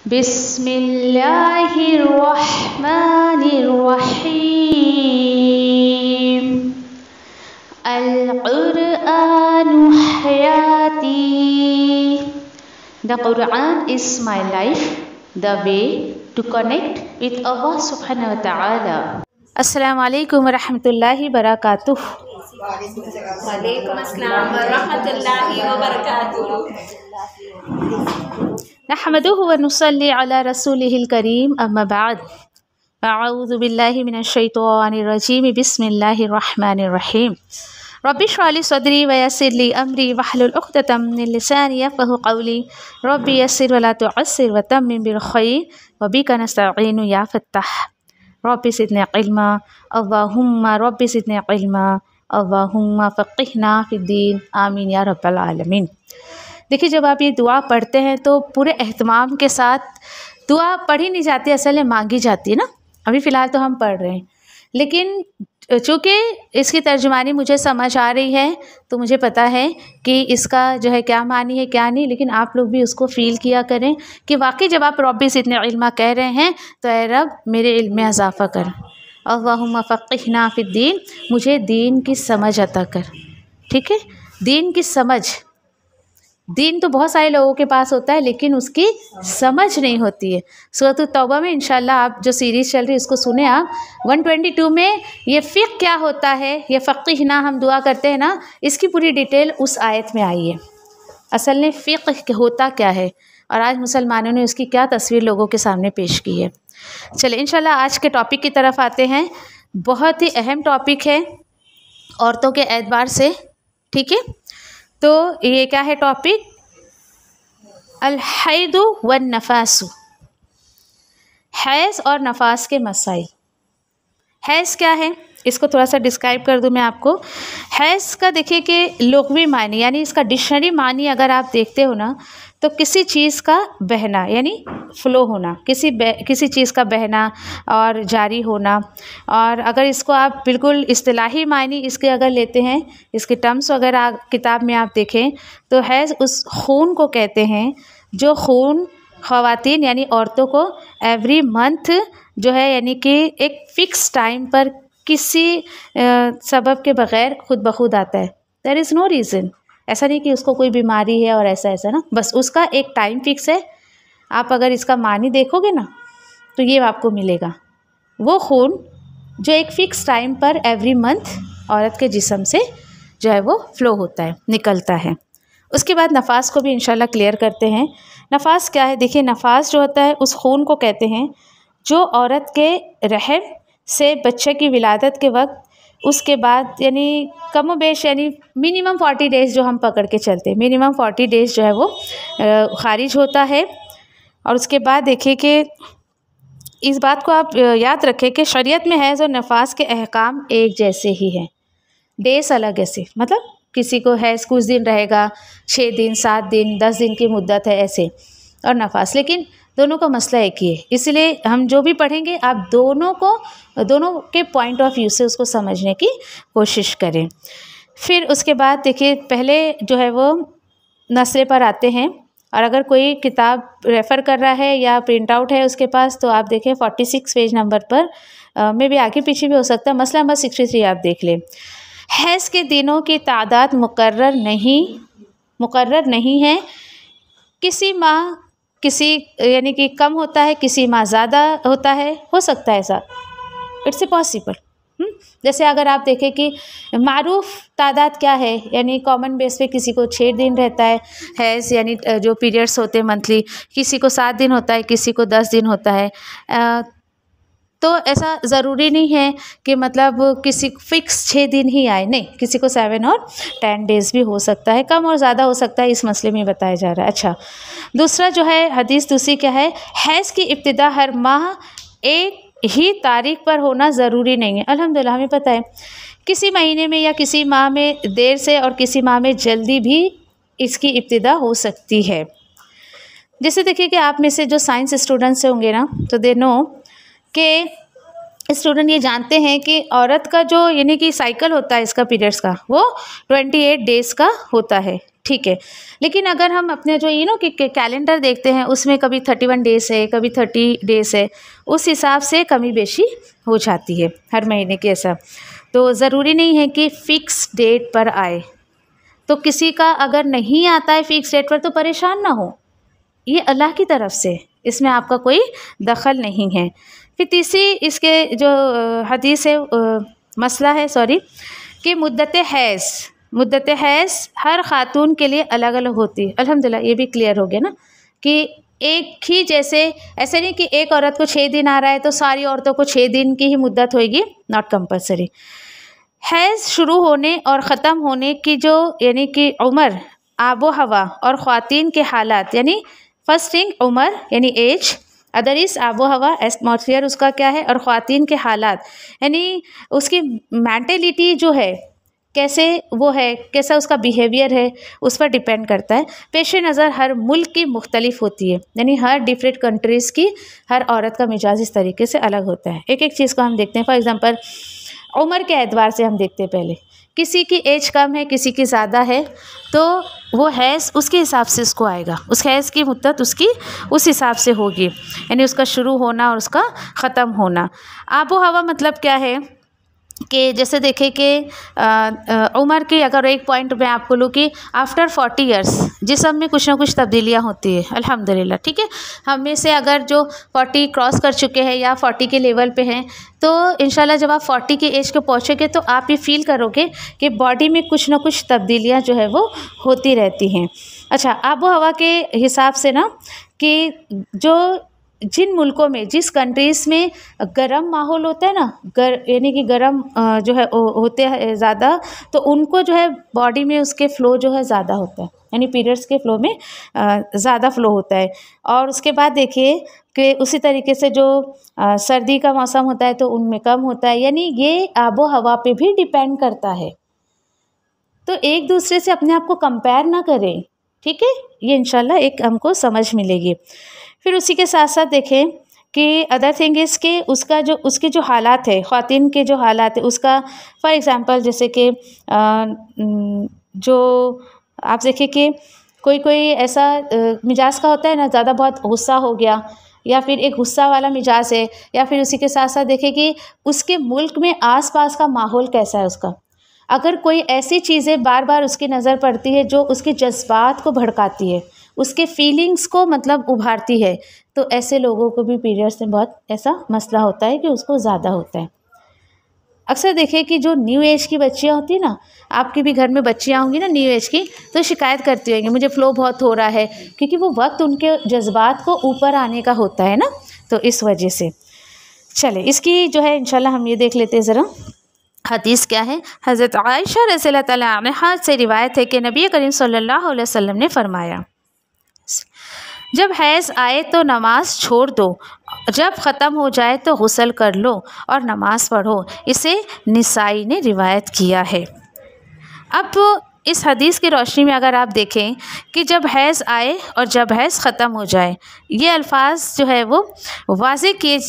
बिस्मिल्लाहिर्रहमानिर्रहीम। अल-क़ुरआनु हयाती। The Quran is my life, the way to connect with Allah subhanahu wa ta'ala. Assalamu alaikum wa rahmatullahi wa barakatuh. वालेकुम अस्सलाम व रहमतुल्लाहि व बरकातुहू। नहमदुहु व नुसल्ली अला रसूलिहिल करीम, अम्मा बाद। अऊज़ु बिल्लाहि मिनश शैतानिर रजीम, बिस्मिल्लाहिर रहमानिर रहीम। रब्बि इश्रह ली सदरी व यस्सिर ली अमरी वहलुल उक़दतम मिन लिसानी यफ़क़हू क़ौली। रब्बि यस्सिर व ला तुअस्सिर व तम्मिम बिल ख़ैर व बिका नस्तईनु या फ़त्ताह। रब्बि ज़िदनी इल्मा, अल्लाहुम्मा रब्बि ज़िदनी इल्मा, अल्लाहुम्मा फ़क़्क़िहना फ़िद्दीन, आमीन या रब्बल आलमीन। देखिए, जब आप ये दुआ पढ़ते हैं तो पूरे एहतमाम के साथ दुआ पढ़ी नहीं जाती, असल में मांगी जाती है ना। अभी फ़िलहाल तो हम पढ़ रहे हैं, लेकिन चूँकि इसकी तर्जुमानी मुझे समझ आ रही है तो मुझे पता है कि इसका जो है क्या मानी है क्या नहीं, लेकिन आप लोग भी उसको फ़ील किया करें कि वाकई जब आप रब्बी ज़िदनी इल्मा कह रहे हैं तो ऐ रब मेरे इल्म में इज़ाफ़ा कर। अल्लाहुम्मा फ़क़्क़िहना फ़िद्दीन, मुझे दीन की समझ अता कर। ठीक है, दीन की समझ। दीन तो बहुत सारे लोगों के पास होता है लेकिन उसकी समझ नहीं होती है। सूरत तौबा में इंशाल्लाह आप जो सीरीज़ चल रही है उसको सुने आप। 122 में ये फ़िक़्ह क्या होता है, ये फ़क़्क़िहना हम दुआ करते हैं ना, इसकी पूरी डिटेल उस आयत में आई है। असल में फ़िक़्ह होता क्या है और आज मुसलमानों ने उसकी क्या तस्वीर लोगों के सामने पेश की है। चले इंशाल्लाह आज के टॉपिक की तरफ आते हैं। बहुत ही अहम टॉपिक है औरतों के एतबार से। ठीक है, तो ये क्या है टॉपिक? अल-हैदु वन नफासु, हैज़ और नफास के मसाइल। हैज़ क्या है, इसको थोड़ा सा डिस्क्राइब कर दूं मैं आपको। हैज़ का देखिए कि लुग़वी मानी, यानी इसका डिक्शनरी मानी अगर आप देखते हो ना तो किसी चीज़ का बहना यानी फ़्लो होना, किसी चीज़ का बहना और जारी होना। और अगर इसको आप बिल्कुल इस्तिलाही मायने इसके अगर लेते हैं, इसके टर्म्स वगैरह किताब में आप देखें तो हैज़ उस खून को कहते हैं जो खून ख़वातीन यानी औरतों को एवरी मंथ जो है यानी कि एक फ़िक्स टाइम पर किसी सबब के बग़ैर खुद ब खुद आता है। देयर इज़ नो रीज़न, ऐसा नहीं कि उसको कोई बीमारी है और ऐसा ना, बस उसका एक टाइम फ़िक्स है। आप अगर इसका मानी देखोगे ना तो ये आपको मिलेगा, वो खून जो एक फ़िक्स टाइम पर एवरी मंथ औरत के जिस्म से जो है वो फ़्लो होता है, निकलता है। उसके बाद नफास को भी इंशाल्लाह क्लियर करते हैं। नफास क्या है? देखिए, नफास जो होता है उस खून को कहते हैं जो औरत के रहम से बच्चे की विलादत के वक्त, उसके बाद यानी कम बेश यानी मिनिमम 40 डेज़ जो हम पकड़ के चलते हैं, मिनिमम 40 डेज़ जो है वो खारिज होता है। और उसके बाद देखिए कि इस बात को आप याद रखें कि शरीयत में हैज़ और नफास के अहकाम एक जैसे ही हैं, डेज़ अलग ऐसे, मतलब किसी को हैज़ कुछ दिन रहेगा, 6 दिन 7 दिन 10 दिन की मुद्दत है ऐसे, और नफास, लेकिन दोनों का मसला एक ही है। इसलिए हम जो भी पढ़ेंगे आप दोनों के पॉइंट ऑफ व्यू से उसको समझने की कोशिश करें। फिर उसके बाद देखिए पहले जो है वो नस्रे पर आते हैं, और अगर कोई किताब रेफ़र कर रहा है या प्रिंट आउट है उसके पास तो आप देखें 46 पेज नंबर पर, में भी आगे पीछे भी हो सकता है, मसला नंबर 63 आप देख लें। हैज़ के दिनों की तादाद मुकर्रर नहीं है। किसी माह किसी यानी कि कम होता है, किसी माह ज़्यादा होता है, हो सकता है ऐसा, इट्स पॉसिबल। जैसे अगर आप देखें कि मारूफ़ तादाद क्या है, यानी कॉमन बेस पे किसी को 6 दिन रहता है हैज़ यानी जो पीरियड्स होते हैं मंथली, किसी को 7 दिन होता है, किसी को 10 दिन होता है। तो ऐसा ज़रूरी नहीं है कि मतलब किसी फ़िक्स 6 दिन ही आए, नहीं, किसी को 7 और 10 डेज़ भी हो सकता है, कम और ज़्यादा हो सकता है, इस मसले में बताया जा रहा है। अच्छा, दूसरा जो है हदीस दूसरी क्या है? हैज़ की इब्तिदा हर माह एक ही तारीख पर होना ज़रूरी नहीं है। अल्हम्दुलिल्लाह हमें पता है किसी महीने में या किसी माह में देर से और किसी माह में जल्दी भी इसकी इब्तिदा हो सकती है। जैसे देखिए कि आप में से जो साइंस स्टूडेंट्स होंगे ना तो दे नो कि स्टूडेंट ये जानते हैं कि औरत का जो यानी कि साइकिल होता है इसका पीरियड्स का वो 28 डेज़ का होता है। ठीक है। लेकिन अगर हम अपने जो कि कैलेंडर देखते हैं उसमें कभी 31 डेज है, कभी 30 डेज है, उस हिसाब से कमी बेशी हो जाती है हर महीने के ऐसा। तो ज़रूरी नहीं है कि फ़िक्स डेट पर आए। तो किसी का अगर नहीं आता है फ़िक्स डेट पर तो परेशान ना हो, ये अल्लाह की तरफ से, इसमें आपका कोई दखल नहीं है। फिर तीसरी इसके जो हदीस है मसला है कि मुद्दत हैज़ हर ख़ातून के लिए अलग अलग होती है। अल्हम्दुलिल्लाह ये भी क्लियर हो गया ना कि एक ही जैसे ऐसे नहीं कि एक औरत को 6 दिन आ रहा है तो सारी औरतों को 6 दिन की ही मुद्दत होगी, नॉट कंपलसरी। हैज़ शुरू होने और ख़त्म होने की जो यानी कि उम्र, आबो हवा और ख़वातीन के हालात, यानी फर्स्ट थिंग उम्र यानी एज, अदर इज़ आबो हवा एटमॉस्फेयर उसका क्या है, और ख़वातीन के हालात यानी उसकी मेंटेलिटी जो है कैसे वो है, कैसा उसका बिहेवियर है, उस पर डिपेंड करता है। पेश नज़र हर मुल्क की मुख्तलिफ होती है, यानी हर डिफरेंट कंट्रीज़ की हर औरत का मिजाज इस तरीके से अलग होता है। एक एक चीज़ को हम देखते हैं। फॉर एग्ज़ाम्पल उम्र के एतबार से हम देखते हैं, पहले किसी की एज कम है, किसी की ज़्यादा है, तो वो हैज़ उसके हिसाब से उसको आएगा, उस हैज़ की मुद्दत उसकी उस हिसाब से होगी, यानी उसका शुरू होना और उसका ख़त्म होना। आबो हवा मतलब क्या है कि जैसे देखें कि उम्र की अगर एक पॉइंट मैं आपको लूँ कि आफ्टर 40 इयर्स जिस्म में कुछ ना कुछ तब्दीलियाँ होती है अल्हम्दुलिल्लाह, ठीक है। हम में से अगर जो 40 क्रॉस कर चुके हैं या 40 के लेवल पे हैं, तो इंशाल्लाह जब आप 40 की एज को पहुँचोगे तो आप ये फील करोगे कि बॉडी में कुछ ना कुछ तब्दीलियाँ जो है वो होती रहती हैं। अच्छा, आबो हवा के हिसाब से ना कि जो जिन मुल्कों में, जिस कंट्रीज़ में गर्म माहौल होता है ना, यानी कि गर्म जो है होते हैं ज़्यादा, तो उनको जो है बॉडी में उसके फ़्लो जो है ज़्यादा होता है, यानी पीरियड्स के फ़्लो में ज़्यादा फ़्लो होता है। और उसके बाद देखिए कि उसी तरीके से जो सर्दी का मौसम होता है तो उनमें कम होता है, यानी ये आबो हवा पे भी डिपेंड करता है। तो एक दूसरे से अपने आप को कंपेयर ना करें, ठीक है, ये इंशाल्लाह एक हमको समझ मिलेगी। फिर उसी के साथ साथ देखें कि अदर थिंग इज़ कि उसके जो हालात है, ख़वातीन के जो हालात है उसका, फॉर एग्ज़ाम्पल जैसे कि जो आप देखिए कि कोई ऐसा मिजाज का होता है ना, ज़्यादा बहुत गुस्सा हो गया या फिर एक गुस्सा वाला मिजाज है, या फिर उसी के साथ साथ देखें कि उसके मुल्क में आसपास का माहौल कैसा है उसका। अगर कोई ऐसी चीज़ें बार बार उसकी नज़र पड़ती है जो उसके जज्बात को भड़काती है, उसके फीलिंग्स को मतलब उभारती है, तो ऐसे लोगों को भी पीरियड्स में बहुत ऐसा मसला होता है कि उसको ज़्यादा होता है। अक्सर देखिए कि जो न्यू एज की बच्चियाँ होती हैं ना, आपके भी घर में बच्चियाँ होंगी ना न्यू एज की, तो शिकायत करती होंगी मुझे फ़्लो बहुत हो रहा है, क्योंकि वो वक्त उनके जज्बात को ऊपर आने का होता है ना, तो इस वजह से। चले इसकी जो है इंशाल्लाह हम ये देख लेते हैं ज़रा हदीस क्या है। हज़रत आयशा रज़ियल्लाहु तआला अन्हा से रिवायत है कि नबी करीम सल्लल्लाहु अलैहि वसल्लम ने फरमाया, जब हैज़ आए तो नमाज छोड़ दो, जब ख़त्म हो जाए तो गुस्ल कर लो और नमाज पढ़ो। इसे निसाई ने रिवायत किया है। अब इस हदीस की रोशनी में अगर आप देखें कि जब हैज़ आए और जब हैज़ ख़त्म हो जाए, ये अल्फाज जो है वो वाज़े किए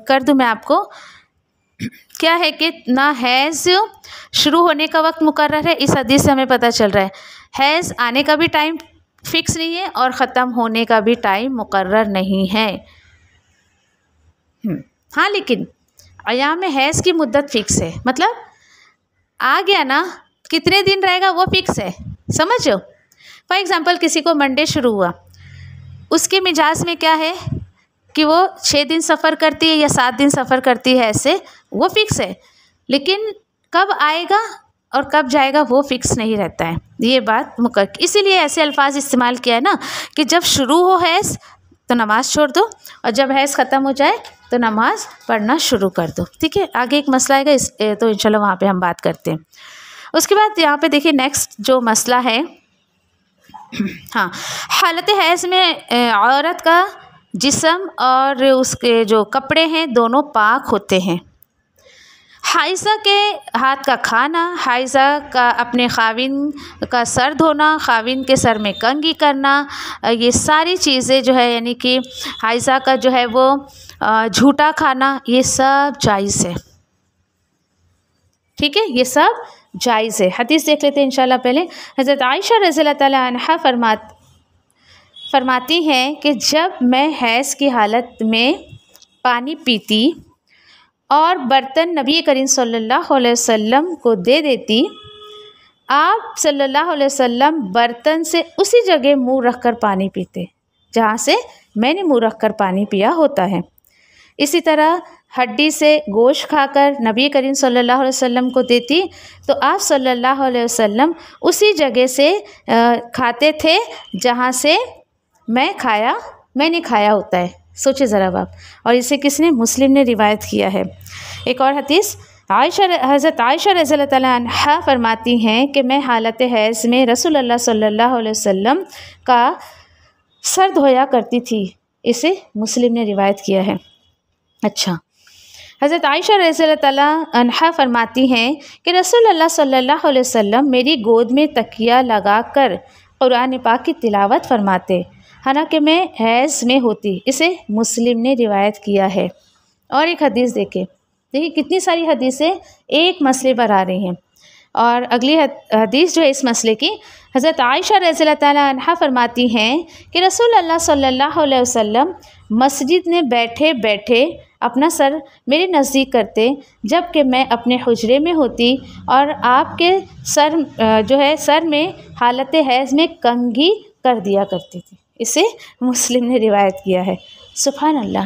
कर दूँ मैं आपको। क्या है कि ना हैज़ शुरू होने का वक्त मुकर्रर है, इस हदीस से हमें पता चल रहा है। हैज़ आने का भी टाइम फिक्स नहीं है और ख़त्म होने का भी टाइम मुकर्रर नहीं है। हाँ, लेकिन अयाम में हैज़ की मुद्दत फ़िक्स है, मतलब आ गया ना, कितने दिन रहेगा वो फ़िक्स है, समझो। फॉर एग्ज़ाम्पल किसी को मंडे शुरू हुआ, उसके मिजाज में क्या है कि वो 6 दिन सफ़र करती है या 7 दिन सफ़र करती है, ऐसे वो फ़िक्स है। लेकिन कब आएगा और कब जाएगा वो फ़िक्स नहीं रहता है, ये बात मुकर्रर। इसीलिए ऐसे अल्फाज इस्तेमाल किया है ना कि जब शुरू हो हैज़ तो नमाज़ छोड़ दो और जब हैज़ ख़त्म हो जाए तो नमाज़ पढ़ना शुरू कर दो, ठीक है। आगे एक मसला आएगा तो इंशाल्लाह वहाँ पे हम बात करते हैं। उसके बाद यहाँ पे देखिए नेक्स्ट जो मसला है, हाँ, हालत हैज़ में औरत का जिस्म और उसके जो कपड़े हैं दोनों पाक होते हैं। हाइज़ा के हाथ का खाना, हाइज़ा का अपने खाविन का सर धोना, खाविन के सर में कंघी करना, ये सारी चीज़ें जो है यानी कि हाइज़ा का जो है वो झूठा खाना, ये सब जायज़ है, ठीक है, ये सब जायज़ है। हदीस देख लेते हैं इंशाल्लाह। पहले हज़रत आयशा रज़ियल्लाहु तआला अन्हा फरमाती हैं कि जब मैं हैज़ की हालत में पानी पीती और बर्तन नबी करीम सल्लल्लाहु अलैहि वसल्लम को दे देती, आप सल्लल्लाहु अलैहि वसल्लम बर्तन से उसी जगह मुंह रखकर पानी पीते जहाँ से मैंने मुंह रखकर पानी पिया होता है। इसी तरह हड्डी से गोश्त खाकर नबी करीम सल्लल्लाहु अलैहि वसल्लम को देती तो आप सल्लल्लाहु अलैहि वसल्लम उसी जगह से खाते थे जहाँ से मैंने खाया होता है। सोचिए ज़रा आप। और इसे किसने? मुस्लिम ने रिवायत किया है। एक और हदीस हज़रत आयशा रज़ियल्लाहु तआला अन्हा फरमाती हैं कि मैं हालत हैज़ में रसूलुल्लाह सल्लल्लाहु अलैहि वसल्लम का सर धोया करती थी। इसे मुस्लिम ने रिवायत किया है। अच्छा, हज़रत आयशा रज़ियल्लाहु तआला अन्हा फरमाती हैं कि रसूलुल्लाह सल्लल्लाहु अलैहि वसल्लम मेरी गोद में तकिया लगाकर कुरान पाक की तिलावत फरमाते, हालांकि मैं हैज़ में होती। इसे मुस्लिम ने रिवायत किया है। और एक हदीस देखिए कितनी सारी हदीसें एक मसले पर आ रही हैं। और अगली हदीस जो है इस मसले की, हज़रत आयशा रज़ियल्लाहु तआला अन्हा फरमाती हैं कि रसूलुल्लाह सल्लल्लाहु अलैहि वसल्लम मस्जिद में बैठे बैठे अपना सर मेरे नज़दीक करते जबकि मैं अपने हुजरे में होती और आपके सर में हालत हैज़ में कंघी कर दिया करती थी। इसे मुस्लिम ने रिवायत किया है। सुभान अल्लाह,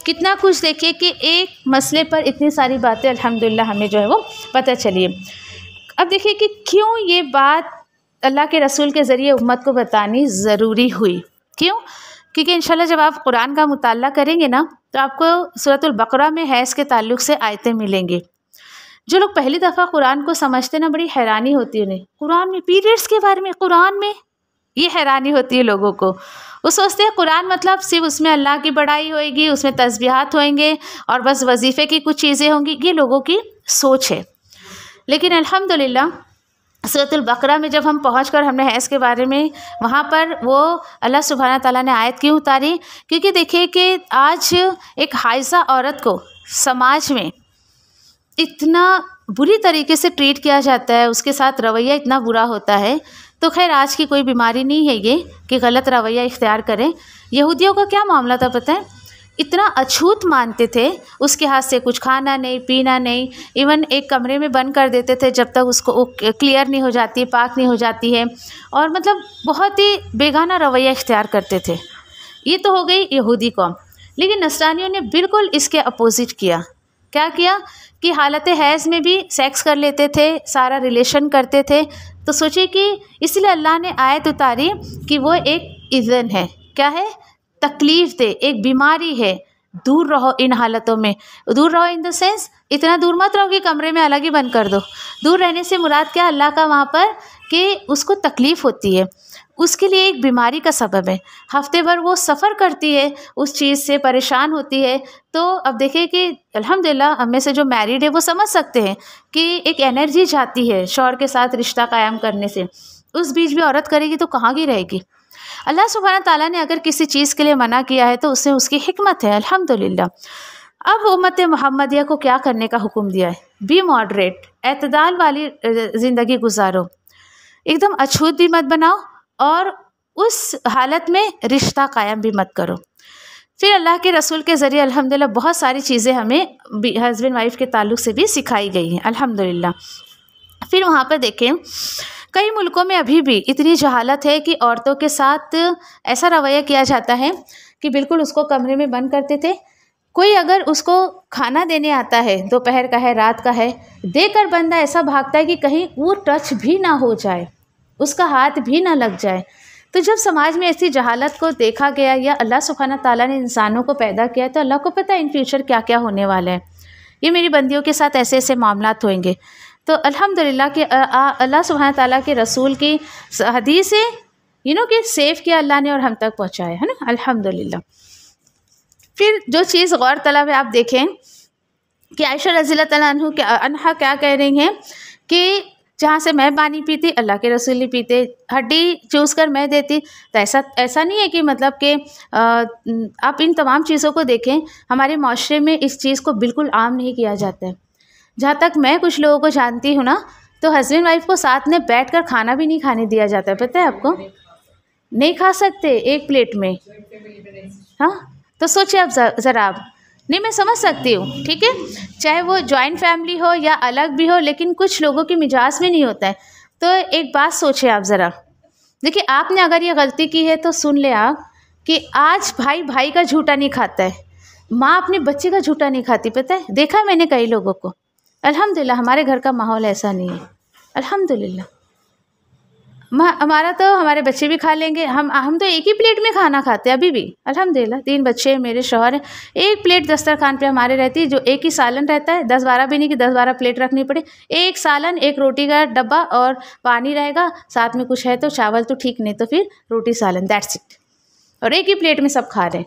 कितना कुछ देखिए कि एक मसले पर इतनी सारी बातें अल्हम्दुलिल्लाह हमें जो है वो पता चली है। अब देखिए कि क्यों ये बात अल्लाह के रसूल के ज़रिए उम्मत को बतानी ज़रूरी हुई। क्यों? क्योंकि इंशाल्लाह जब आप कुरान का मुताला करेंगे ना तो आपको सूरतुल बकरा में हैज़ के ताल्लुक़ से आयतें मिलेंगी। जो लोग पहली दफ़ा कुरान को समझते ना, बड़ी हैरानी होती है उन्हें। कुरान में पीरियड्स के बारे में, कुरान में, ये हैरानी होती है लोगों को। वो सोचते हैं कुरान मतलब सिर्फ उसमें अल्लाह की बड़ाई होएगी, उसमें तस्बीहात होंगे और बस वजीफ़े की कुछ चीज़ें होंगी। ये लोगों की सोच है। लेकिन अल्हम्दुलिल्लाह सूरतुल बकरा में जब हम पहुंचकर हमने हैज़ के बारे में, वहाँ पर वो अल्लाह सुब्हाना ताला ने आयत क्यों उतारी? क्योंकि देखिए कि आज एक हाइज़ा औरत को समाज में इतना बुरी तरीके से ट्रीट किया जाता है, उसके साथ रवैया इतना बुरा होता है। तो खैर आज की कोई बीमारी नहीं है ये कि गलत रवैया इख्तियार करें। यहूदियों का क्या मामला था पता है? इतना अछूत मानते थे, उसके हाथ से कुछ खाना नहीं, पीना नहीं, इवन एक कमरे में बंद कर देते थे जब तक उसको क्लियर नहीं हो जाती, पाक नहीं हो जाती है। और मतलब बहुत ही बेगाना रवैया इख्तियार करते थे। ये तो हो गई यहूदी कौम। लेकिन नसरानियों ने बिल्कुल इसके अपोजिट किया। क्या किया कि हालत हैज़ में भी सेक्स कर लेते थे, सारा रिलेशन करते थे। तो सोचिए कि इसलिए अल्लाह ने आयत उतारी कि वो एक इज़न है। क्या है? तकलीफ़ दे, एक बीमारी है। दूर रहो इन हालतों में। दूर रहो इन द सेंस इतना दूर मत रहो कि कमरे में अलग ही बंद कर दो। दूर रहने से मुराद क्या? अल्लाह का वहाँ पर कि उसको तकलीफ़ होती है, उसके लिए एक बीमारी का सबब है। हफ्ते भर वो सफ़र करती है, उस चीज़ से परेशान होती है। तो अब देखिए कि अल्हम्दुलिल्लाह हम में से जो मैरिड है वो समझ सकते हैं कि एक एनर्जी जाती है शौहर के साथ रिश्ता कायम करने से। उस बीच भी औरत करेगी तो कहाँ की रहेगी। अल्लाह सुब्हाना ताला ने अगर किसी चीज़ के लिए मना किया है तो उसमें उसकी हिकमत है, अल्हम्दुलिल्लाह। अब उम्मत मुहम्मदिया को क्या करने का हुक्म दिया है? बी मॉडरेट, एतदाल वाली ज़िंदगी गुजारो, एकदम अछूत भी मत बनाओ और उस हालत में रिश्ता कायम भी मत करो। फिर अल्लाह के रसूल के ज़रिए अल्हम्दुलिल्लाह बहुत सारी चीज़ें हमें हस्बैंड वाइफ के ताल्लुक़ से भी सिखाई गई हैं, अल्हम्दुलिल्लाह। फिर वहाँ पर देखें कई मुल्कों में अभी भी इतनी जहालत है कि औरतों के साथ ऐसा रवैया किया जाता है कि बिल्कुल उसको कमरे में बंद करते थे। कोई अगर उसको खाना देने आता है, दोपहर का है, रात का है, देकर बंदा ऐसा भागता है कि कहीं वो टच भी ना हो जाए, उसका हाथ भी ना लग जाए। तो जब समाज में ऐसी जहालत को देखा गया या अल्लाह सुब्हाना ताला ने इंसानों को पैदा किया तो अल्लाह को पता है इन फ्यूचर क्या क्या होने वाला है। ये मेरी बंदियों के साथ ऐसे ऐसे मामलात होंगे। तो अल्हम्दुलिल्लाह कि अल्लाह सुब्हाना ताला के रसूल की हदीस से कि सेव किया अल्लाह ने और हम तक पहुँचाया है ना, अल्हम्दुलिल्लाह। फिर जो चीज़ गौर तलब है, आप देखें कि आयशा रज़ियल्लाहु तआला अन्हा क्या कह रही हैं कि जहाँ से मैं पानी पीती अल्लाह के रसूल नहीं पीते, हड्डी चूस कर मैं देती। तो ऐसा नहीं है कि मतलब कि आप इन तमाम चीज़ों को देखें, हमारे माशरे में इस चीज़ को बिल्कुल आम नहीं किया जाता है। जहाँ तक मैं कुछ लोगों को जानती हूँ ना, तो हस्बैंड वाइफ को साथ में बैठकर खाना भी नहीं खाने दिया जाता है, पता है आपको? नहीं खा सकते एक प्लेट में। हाँ, तो सोचिए आप ज़रा आप। नहीं, मैं समझ सकती हूँ, ठीक है, चाहे वो जॉइंट फैमिली हो या अलग भी हो, लेकिन कुछ लोगों की मिजाज में नहीं होता है। तो एक बात सोचिए आप ज़रा, देखिए आपने अगर ये गलती की है तो सुन ले आप कि आज भाई भाई का झूठा नहीं खाता है, माँ अपने बच्चे का झूठा नहीं खाती, पता है? देखा है मैंने कई लोगों को। अल्हम्दुलिल्लाह हमारे घर का माहौल ऐसा नहीं है, अल्हम्दुलिल्लाह। हमारा तो हमारे बच्चे भी खा लेंगे, हम तो एक ही प्लेट में खाना खाते हैं अभी भी, अल्हम्दुलिल्लाह। 3 बच्चे हैं, मेरे शौहर हैं, एक प्लेट दस्तरखान पे हमारे रहती है, जो एक ही सालन रहता है, 10-12 भी नहीं कि 10-12 प्लेट रखनी पड़े, एक सालन, एक रोटी का डब्बा और पानी रहेगा, साथ में कुछ है तो चावल तो ठीक, नहीं तो फिर रोटी सालन, दैट्स इट। और एक ही प्लेट में सब खा रहे हैं।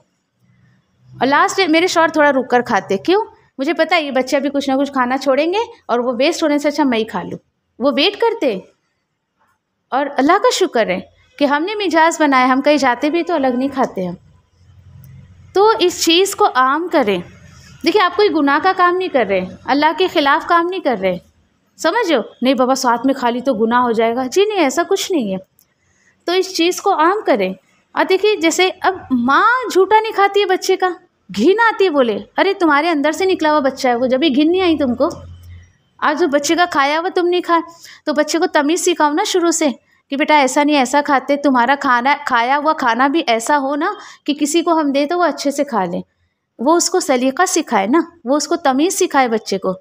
और लास्ट मेरे शौहर थोड़ा रुक कर खाते, क्यों? मुझे पता है ये बच्चे अभी कुछ ना कुछ खाना छोड़ेंगे और वो वेस्ट होने से अच्छा मैं ही खा लूँ, वो वेट करते। और अल्लाह का शुक्र है कि हमने मिजाज बनाया, हम कहीं जाते भी तो अलग नहीं खाते हम। तो इस चीज़ को आम करें। देखिए आप कोई गुनाह का काम नहीं कर रहे, अल्लाह के ख़िलाफ़ काम नहीं कर रहे, समझो? नहीं बाबा साथ में खा ली तो गुनाह हो जाएगा, जी नहीं, ऐसा कुछ नहीं है। तो इस चीज़ को आम करें। और देखिए जैसे अब माँ झूठा नहीं खाती है बच्चे का, घिन आती है, बोले अरे तुम्हारे अंदर से निकला हुआ बच्चा है वो, जब भी घिन नहीं आई तुमको? आज जो बच्चे का खाया हुआ तुम नहीं खाए, तो बच्चे को तमीज़ सिखाओ ना शुरू से कि बेटा ऐसा नहीं, ऐसा खाते, तुम्हारा खाना खाया हुआ खाना भी ऐसा हो ना कि किसी को हम दे तो वो अच्छे से खा ले। वो उसको सलीका सिखाए ना, वो उसको तमीज़ सिखाए बच्चे को।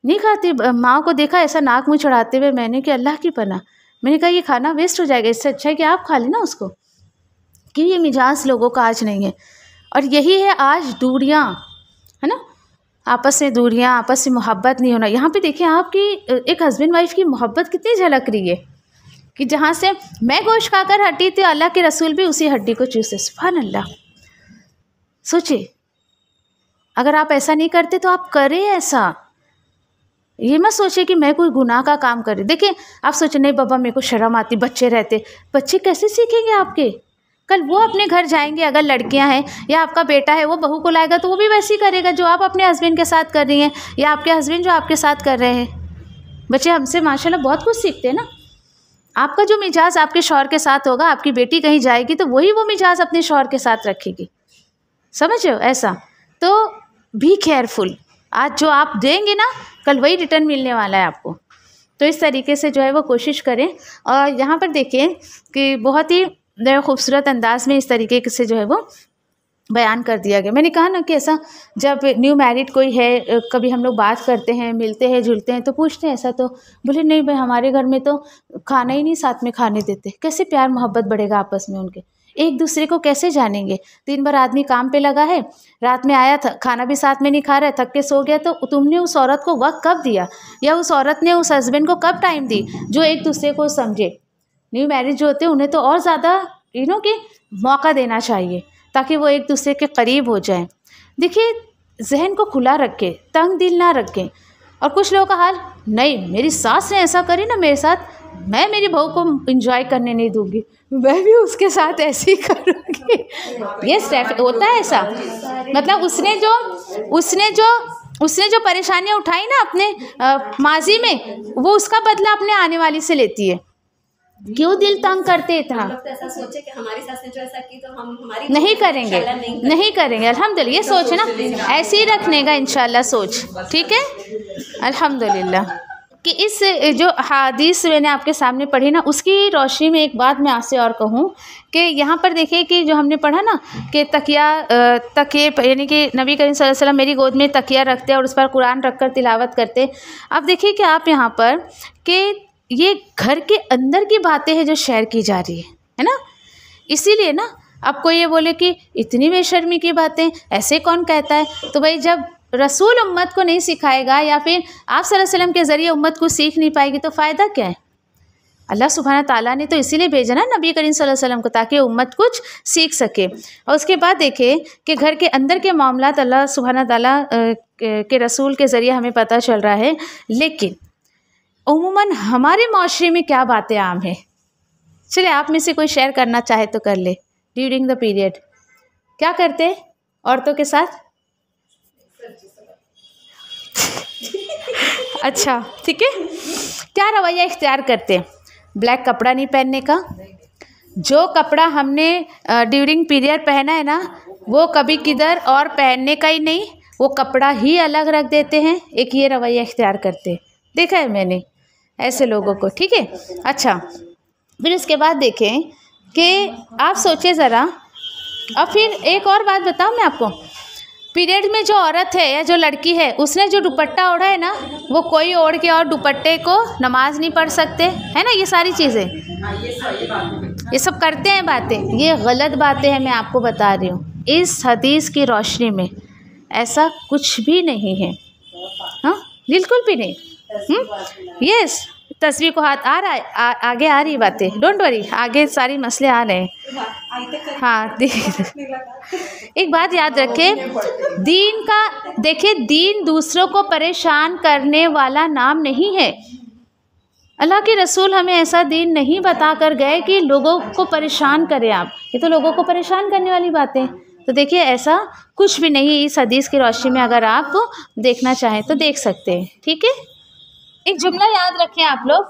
नहीं खाती माँ को देखा ऐसा नाक मुँह चढ़ाते हुए मैंने कि अल्लाह की पनाह, मैंने कहा ये खाना वेस्ट हो जाएगा, इससे अच्छा है कि आप खा लेना उसको। कि ये मिजाज लोगों का आज नहीं है। और यही है आज दूरियाँ, है ना, आपस में दूरियाँ, आपस में मोहब्बत नहीं होना। यहाँ पे देखिए आपकी एक हस्बैंड वाइफ की मोहब्बत कितनी झलक रही है कि जहाँ से मैं गोश्त खाकर हटी थी, अल्लाह के रसूल भी उसी हड्डी को चूसे। सुभान अल्लाह। सोचिए अगर आप ऐसा नहीं करते तो आप करें ऐसा। ये मत सोचिए कि मैं कोई गुनाह का काम कर रही। देखिए आप सोचे नहीं बाबा मेरे को शर्म आती, बच्चे रहते, बच्चे कैसे सीखेंगे आपके? कल वो अपने घर जाएंगे, अगर लड़कियां हैं या आपका बेटा है वो बहू को लाएगा तो वो भी वैसे ही करेगा जो आप अपने हस्बैंड के साथ कर रही हैं या आपके हस्बैंड जो आपके साथ कर रहे हैं। बच्चे हमसे माशाल्लाह बहुत कुछ सीखते हैं ना। आपका जो मिजाज आपके शौहर के साथ होगा, आपकी बेटी कहीं जाएगी तो वही वो मिजाज अपने शौहर के साथ रखेगी, समझ रहे हो? ऐसा तो बी केयरफुल, आज जो आप देंगे ना कल वही रिटर्न मिलने वाला है आपको। तो इस तरीके से जो है वो कोशिश करें। और यहाँ पर देखें कि बहुत ही खूबसूरत अंदाज में इस तरीके से जो है वो बयान कर दिया गया। मैंने कहा ना कि ऐसा जब न्यू मैरिड कोई है, कभी हम लोग बात करते हैं, मिलते हैं, जुलते हैं तो पूछते हैं ऐसा, तो बोले नहीं भाई हमारे घर में तो खाना ही नहीं साथ में खाने देते। कैसे प्यार मोहब्बत बढ़ेगा आपस में उनके? एक दूसरे को कैसे जानेंगे? दिन भर आदमी काम पे लगा है, रात में आया था, खाना भी साथ में नहीं खा रहा है, थक के सो गया, तो तुमने उस औरत को वक्त कब दिया या उस औरत ने उस हस्बैंड को कब टाइम दी जो एक दूसरे को समझे? न्यू मैरिज जो होते हैं उन्हें तो और ज़्यादा कि मौका देना चाहिए ताकि वो एक दूसरे के करीब हो जाएं। देखिए जहन को खुला रखें, तंग दिल ना रखें। और कुछ लोगों का हाल नहीं, मेरी सास ने ऐसा करी ना मेरे साथ, मैं मेरी बहू को एंजॉय करने नहीं दूंगी, मैं भी उसके साथ ऐसे ही करूँगी। ये स्टेप होता है ऐसा, मतलब उसने जो परेशानियाँ उठाई ना अपने माजी में, वो उसका बदला अपने आने वाली से लेती है। क्यों दिल तंग करते इतना? तो ऐसा सोचे कि हमारी सास ने जो ऐसा की तो हम हमारी नहीं करेंगे, नहीं करेंगे। अल्हम्दुलिल्लाह, ये सोच ना ऐसे ही रखने का इंशाल्लाह सोच, ठीक है। अल्हम्दुलिल्लाह कि इस जो हदीस मैंने आपके सामने पढ़ी ना, उसकी रोशनी में एक बात मैं आपसे और कहूँ कि यहाँ पर देखिए कि जो हमने पढ़ा ना कि तकिए यानी कि नबी करीम सल्लल्लाहु अलैहि वसल्लम मेरी गोद में तकिया रखते और उस पर कुरान रखकर तिलावत करते। अब देखिए कि आप यहाँ पर कि ये घर के अंदर की बातें हैं जो शेयर की जा रही है ना। इसीलिए ना आपको ये बोले कि इतनी बेशर्मी की बातें ऐसे कौन कहता है? तो भाई जब रसूल उम्मत को नहीं सिखाएगा या फिर आप सल्लल्लाहु अलैहि वसल्लम के ज़रिए उम्मत को सीख नहीं पाएगी तो फ़ायदा क्या है? अल्लाह सुब्हाना ताला ने तो इसीलिए भेजा ना नबी करीम सल्लल्लाहु अलैहि वसल्लम को, ताकि उम्मत कुछ सीख सके। और उसके बाद देखें कि घर के अंदर के मामलात अल्लाह सुब्हाना ताला के रसूल के ज़रिए हमें पता चल रहा है। लेकिन उम्मन हमारे माशरे में क्या बातें आम हैं? चलिए आप में से कोई शेयर करना चाहे तो कर ले। ड्यूरिंग द पीरियड क्या करते हैं औरतों के साथ? अच्छा ठीक है, क्या रवैया इख्तियार करते हैं? ब्लैक कपड़ा नहीं पहनने का, जो कपड़ा हमने ड्यूरिंग पीरियड पहना है ना वो कभी किधर और पहनने का ही नहीं, वो कपड़ा ही अलग रख देते हैं। एक ये रवैया इख्तियार करते हैं, देखा है मैंने ऐसे लोगों को, ठीक है। अच्छा, फिर इसके बाद देखें कि आप सोचिए ज़रा। अब फिर एक और बात बताऊँ मैं आपको, पीरियड में जो औरत है या जो लड़की है उसने जो दुपट्टा ओढ़ा है ना, वो कोई ओढ़ के और दुपट्टे को नमाज नहीं पढ़ सकते, है ना। ये सारी चीज़ें, ये सब करते हैं बातें, ये गलत बातें हैं, मैं आपको बता रही हूँ। इस हदीस की रोशनी में ऐसा कुछ भी नहीं है, हाँ बिल्कुल भी नहीं। यस, तस्वीर को हाथ आ रहा है, आगे आ रही बातें, डोंट वरी, आगे सारी मसले आ रहे हैं। हाँ एक बात याद रखें, दीन का देखिए, दीन दूसरों को परेशान करने वाला नाम नहीं है। अल्लाह के रसूल हमें ऐसा दीन नहीं बता कर गए कि लोगों को परेशान करें आप, ये तो लोगों को परेशान करने वाली बातें। तो देखिए ऐसा कुछ भी नहीं, इस हदीस की रोशनी में अगर आप देखना चाहें तो देख सकते हैं, ठीक है। एक जुमला याद रखें आप लोग,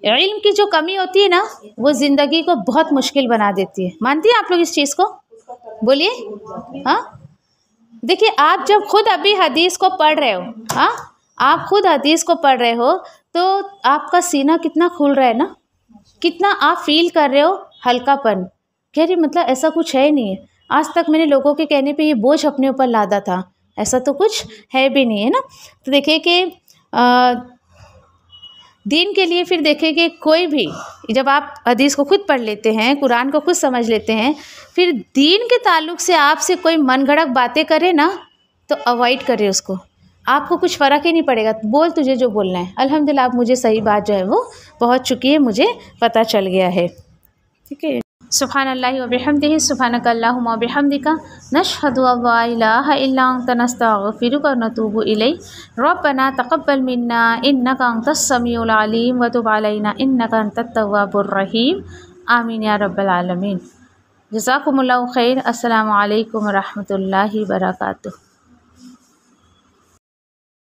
इल्म की जो कमी होती है ना वो ज़िंदगी को बहुत मुश्किल बना देती है। मानती हैं आप लोग इस चीज़ को? बोलिए। हाँ देखिए, आप जब खुद अभी हदीस को पढ़ रहे हो, हाँ आप खुद हदीस को पढ़ रहे हो तो आपका सीना कितना खुल रहा है ना, कितना आप फील कर रहे हो हल्कापन। कह रही मतलब ऐसा कुछ है ही नहीं है, आज तक मैंने लोगों के कहने पे ये बोझ अपने ऊपर लादा था, ऐसा तो कुछ है भी नहीं है ना। तो देखिए कि दीन के लिए फिर देखिए कि कोई भी, जब आप हदीस को खुद पढ़ लेते हैं, कुरान को खुद समझ लेते हैं, फिर दीन के ताल्लुक़ से आपसे कोई मनगढ़ंत बातें करे ना तो अवॉइड करें उसको, आपको कुछ फ़र्क ही नहीं पड़ेगा। बोल तुझे जो बोलना है, अल्हम्दुलिल्लाह आप मुझे सही बात जो है वो पहुँच चुकी है, मुझे पता चल गया है, ठीक है। सुब्हानल्लाहि व बिहम्दिही, सुब्हानक अल्लाहुम्मा व बिहम्दिका, नशहदु अल्ला इलाहा इल्ला अंता, नस्तगफिरुका व नतूबु इलैक, रब्बना तक़ब्बल मिन्ना इन्नका अंतस समीउल अलीम व तुब अलैना इन्नका अंतत तव्वाबुर रहीम, आमीन या रब्बल आलमीन। जज़ाकुमुल्लाहु खैर। अस्सलामु अलैकुम व रहमतुल्लाहि व बरकातुहू।